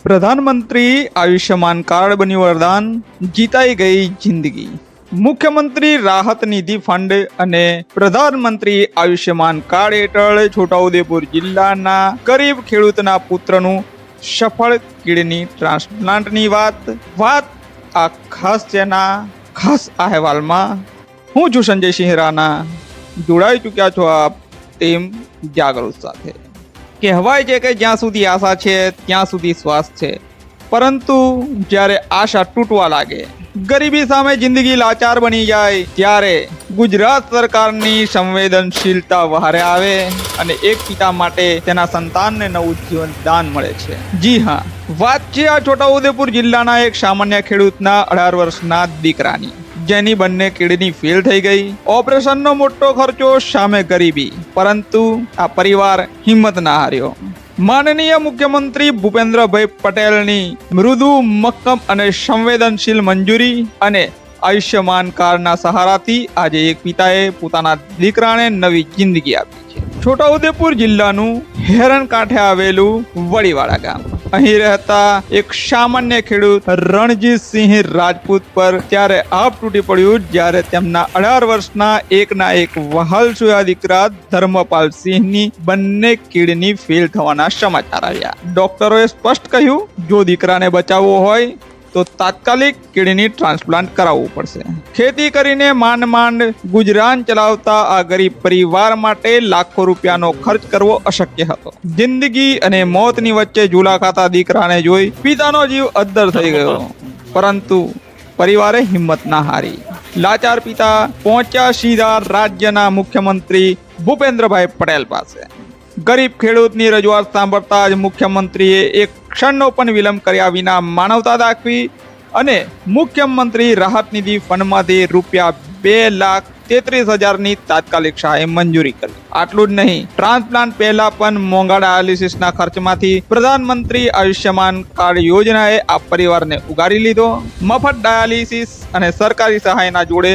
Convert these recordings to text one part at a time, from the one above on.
प्रधानमंत्री आयुष्मान कार्ड बन्યું વરદાન, જીતાઈ ગઈ જિંદગી। મુખ્યમંત્રી રાહત નિધિ ફંડ અને પ્રધાનમંત્રી આયુષ્યમાન કાર્ડ હેઠળ છોટાઉદેપુર જિલ્લાના ગરીબ ખેડૂતના પુત્રનું સફળ કિડની ટ્રાન્સપ્લાન્ટની વાત આ ખાસ તેના ખાસ અહેવાલમાં। હું છું સંજયસિંહ રાણા, જોડાઈ ચૂક્યા છો આપ ટીમ જાગૃત સાથે। કહેવાય છે કે જ્યાં સુધી આશા છે ત્યાં સુધી શ્વાસ છે, પરંતુ જ્યારે આશા તૂટવા લાગે, ગરીબી સામે જિંદગી લાચાર બની જાય, ત્યારે ગુજરાત સરકારની સંવેદનશીલતા વહારે આવે અને એક પિતા માટે તેના સંતાનને નવું જીવન દાન મળે છે। જી હા, વાત છે આ છોટાઉદેપુર જિલ્લાના એક સામાન્ય ખેડૂતના 18 વર્ષના દીકરાની, જેની બંને કિડની ફેલ થઈ ગઈ। ઓપરેશનનો મોટો ખર્ચો, સામે ગરીબી, પરંતુ આ પરિવાર હિંમત ના હાર્યો। માનનીય મુખ્યમંત્રી ભૂપેન્દ્રભાઈ પટેલની મૃદુ, મક્કમ અને સંવેદનશીલ મંજૂરી અને આયુષ્યમાન કાર્ડના સહારાથી આજે એક પિતાએ પોતાના દીકરાને નવી જિંદગી આપી છે। છોટાઉદેપુર જિલ્લાનું હેરણ કાંઠે આવેલું વડીવાડા ગામ, અહીં રહેતા એક સામાન્ય ખેડૂત રણજીતસિંહ રાજપૂત પર ત્યારે આપ તૂટી પડ્યું જ્યારે તેમના 18 વર્ષના એકના એક વહાલસુયા દીકરા ધર્મપાલસિંહની બંને કિડની ફેલ થવાના સમાચાર આવ્યા। ડોક્ટરોએ સ્પષ્ટ કહ્યું, જો દીકરાને બચાવવો હોય તો તાત્કાલિક કિડની ટ્રાન્સપ્લાન્ટ કરાવવું પડશે। ખેતી કરીને માંડ ગુજરાન ચલાવતા આ ગરીબ પરિવાર માટે લાખો રૂપિયાનો ખર્ચ કરવો અશક્ય હતો। જિંદગી અને મોતની વચ્ચે ઝૂલા ખાતા દીકરાને જોઈ પિતાનો જીવ અદ્ધર થઈ ગયો, પરંતુ પરિવારે હિંમત ના હારી। લાચાર પિતા પહોંચ્યા સીધા રાજ્યના મુખ્યમંત્રી ભૂપેન્દ્રભાઈ પટેલ પાસે। ગરીબ ખેડૂતની રજૂઆત સાંભળતા જ મુખ્યમંત્રીએ એક ક્ષણનો પણ વિલંબ કર્યા વિના માનવતા દાખવી અને મુખ્યમંત્રી રાહત નિધિ ફંડમાંથી ₹2,33,000ની તાત્કાલિક સહાય મંજૂરી કરી। આટલું જ નહીં, ટ્રાન્સપ્લાન્ટ પહેલા પણ મોંઘા ડાયાલિસિસના ખર્ચમાંથી પ્રધાનમંત્રી આયુષ્યમાન કાર્ડ યોજનાએ આ પરિવારને ઉગારી લીધો। મફત ડાયાલિસિસ અને સરકારી સહાયના જોડે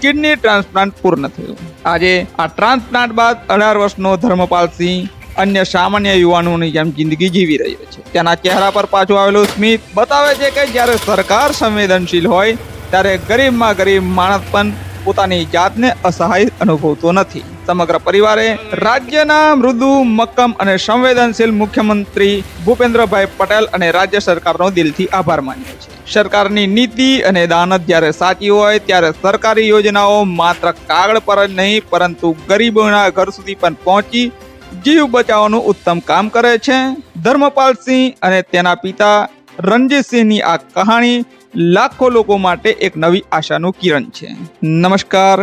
કિડની ટ્રાન્સપ્લાન્ટ પૂર્ણ થયું। આજે આ ટ્રાન્સપ્લાન્ટ બાદ 18 વર્ષનો ધર્મપાલસિંહ અન્ય સામાન્ય યુવાનોની જેમ જિંદગી જીવી રહ્યો છે। તેના ચહેરા પર પાછું આવેલું સ્મિત બતાવે છે કે જ્યારે સરકાર સંવેદનશીલ હોય ત્યારે ગરીબમાં ગરીબ માણસ પણ પોતાની જાતને અસહાય અનુભવતો નથી। સમગ્ર પરિવારે રાજ્યના મૃદુ, મક્કમ અને સંવેદનશીલ મુખ્યમંત્રી ભૂપેન્દ્રભાઈ પટેલ અને રાજ્ય સરકારનો દિલથી આભાર માન્યો છે। સરકારની નીતિ અને દાનત જ્યારે સાચી હોય ત્યારે સરકારી યોજનાઓ માત્ર કાગળ પર જ નહીં, પરંતુ ગરીબોના ઘર સુધી પણ પહોંચી જીવ બચાવવાનું ઉત્તમ કામ કરે છે। ધર્મપાલસિંહ અને તેના પિતા રણજીતસિંહની આ કહાણી લાખો લોકો માટે એક નવી આશાનું કિરણ છે। નમસ્કાર,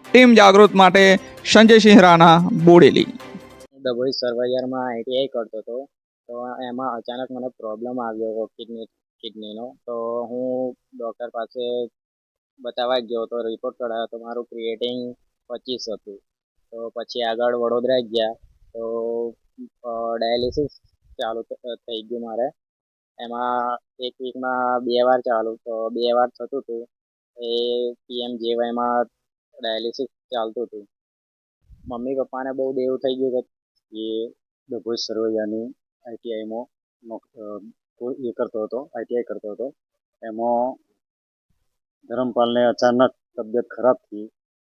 ટીમ જાગૃત માટે સંજયસિંહ રાણા, બોડેલી। ડભોઈ સર્વાયરમાં આઈટીઆઈ કરતો હતો, તો એમાં અચાનક મને પ્રોબ્લેમ આવ્યો કિડનીનો। તો હું ડૉક્ટર પાસે બતાવવા ગયો તો રિપોર્ટ કઢાવ્યો તો મારું ક્રિએટિન 25 હતું। તો પછી આગળ વડોદરા ગયા તો ડાયાલિસિસ ચાલુ થઈ ગયું મારે। એમાં એક વીકમાં 2 વાર ચાલુ, તો 2 વાર થતું હતું। એ PMJYમાં ડાયાલિસિસ ચાલતું હતું। મમ્મી પપ્પાને બહુ દેવું થઈ ગયું કે એ ડભોઈ સરવૈયાની આઈટીઆઈમાં આઈટીઆઈ કરતો હતો। એમાં ધરમપાલને અચાનક તબિયત ખરાબ થઈ,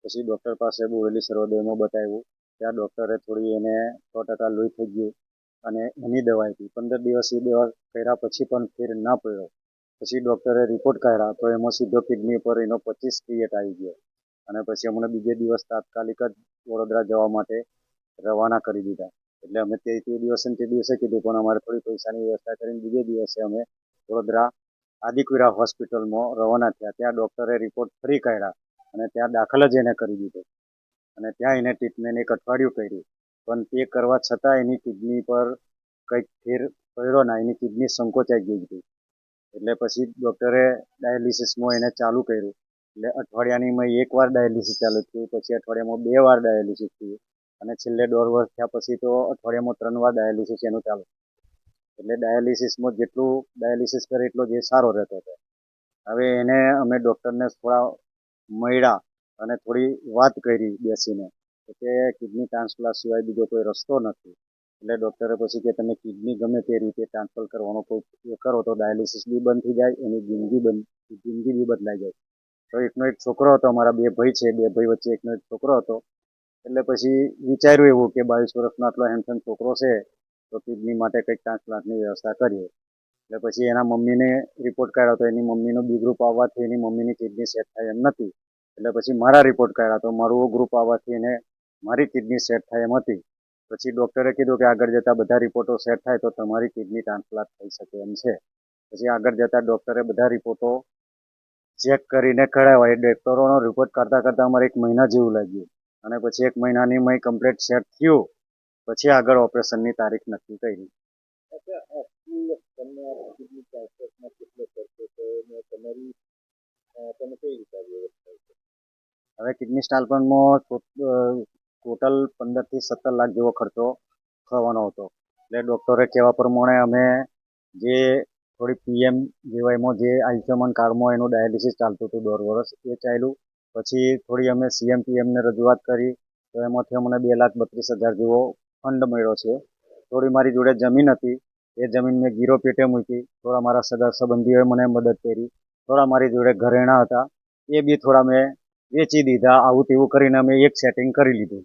પછી ડૉક્ટર પાસે બોરેલી સર્વોદયમાં બતાવ્યું। ત્યાં ડૉક્ટરે થોડી એને 100% લોહી થઈ ગયું અને એની દવા આપી। 15 દિવસ એ દવા કર્યા પછી પણ ફેર ના પડ્યો। પછી ડૉક્ટરે રિપોર્ટ કાઢ્યા તો એમાં સીધો કિડની પર એનો 25 ક્રિએટ આવી ગયો અને પછી અમને બીજે દિવસ તાત્કાલિક જ વડોદરા જવા માટે રવાના કરી દીધા। એટલે અમે તે દિવસે કીધું, પણ અમારે થોડી પૈસાની વ્યવસ્થા કરીને બીજે દિવસે અમે વડોદરા આદિકુરા હોસ્પિટલમાં રવાના થયા। ત્યાં ડૉક્ટરે રિપોર્ટ ફરી કાઢ્યા અને ત્યાં દાખલ જ એને કરી દીધો અને ત્યાં એને ટ્રીટમેન્ટ 1 અઠવાડિયું કર્યું, પણ તે કરવા છતાં એની કિડની પર કંઈક ફેર પડ્યો ના, એની કિડની સંકોચાઈ ગઈ હતી। એટલે પછી ડૉક્ટરે ડાયાલિસિસમાં એને ચાલુ કર્યું। એટલે અઠવાડિયાની 1 વાર ડાયાલિસિસ ચાલુ થયું, પછી અઠવાડિયામાં 2 વાર ડાયાલિસિસ થયું અને છેલ્લે 1.5 વર્ષ થયા પછી તો અઠવાડિયામાં 3 વાર ડાયાલિસિસ એનું ચાલુ। એટલે ડાયાલિસિસમાં જેટલું ડાયાલિસિસ કરે એટલો જે સારો રહેતો હતો। હવે એને અમે ડૉક્ટરને થોડા મળ્યા અને થોડી વાત કરી બેસીને, કે કિડની ટ્રાન્સપ્લાન્ટ સિવાય બીજો કોઈ રસ્તો નથી। એટલે ડૉક્ટરે પછી કે તમે કિડની ગમે તે રીતે ટ્રાન્સફર કરવાનો કોઈ એ કરો તો ડાયાલિસિસ બી બંધ થઈ જાય, એની જિંદગી બી બદલાઈ જાય. તો એકનો એક છોકરો હતો, અમારા 2 ભાઈ છે, 2 ભાઈ વચ્ચે એકનો એક છોકરો હતો. એટલે પછી વિચાર્યું એવું કે 22 વર્ષનો આટલો હેન્ડસમ છોકરો છે તો કિડની માટે કંઈક ટ્રાન્સપ્લાન્ટની વ્યવસ્થા કરીએ. એટલે પછી એના મમ્મીને રિપોર્ટ કાઢ્યો તો એની મમ્મીનું બી ગ્રુપ આવવાથી એની મમ્મીની કિડની સેટ થાય એમ નથી. એટલે પછી મારા રિપોર્ટ કાઢ્યા તો મારું ગ્રુપ આવવાથી એને મારી કિડની સેટ થાય એમ હતી. પછી ડૉક્ટરે કીધું કે આગળ જતાં બધા રિપોર્ટો સેટ થાય તો તમારી કિડની ટ્રાન્સપ્લાન્ટ થઈ શકે એમ છે. પછી આગળ જતાં ડૉક્ટરે બધા રિપોર્ટો ચેક કરીને કઢાવ્યા. એ ડૉક્ટરોનો રિપોર્ટ કાઢતાં અમારે 1 મહિના જેવું લાગ્યું અને પછી 1 મહિનાની મેં કમ્પ્લીટ સેટ થયું. પછી આગળ ઓપરેશનની તારીખ નક્કી કરી. હવે કિડની ટ્રાન્સપ્લાન્ટમાં ટોટલ 15 થી 17 લાખ જેવો ખર્ચો થવાનો હતો. એટલે ડૉક્ટરે કહેવા પ્રમાણે અમે જે થોડી પીએમ જેવાયમાં જે આયુષ્યમાન કાર્ડમાં એનું ડાયાલિસિસ ચાલતું હતું 1.5 વર્ષ એ ચાલ્યું. પછી થોડી અમે સીએમ પીએમને રજૂઆત કરી તો એમાંથી અમને 2,32,000 જેવો ફંડ મળ્યો છે. થોડી મારી જોડે જમીન હતી, એ જમીન મેં ગીરો પેટે મૂકી. થોડા મારા સગા સંબંધીઓએ મને મદદ કરી. થોડા મારી જોડે ઘરેણાં હતા એ બી થોડા મેં વેચી દીધા. આવું તેવું કરીને અમે એક સેટિંગ કરી લીધું.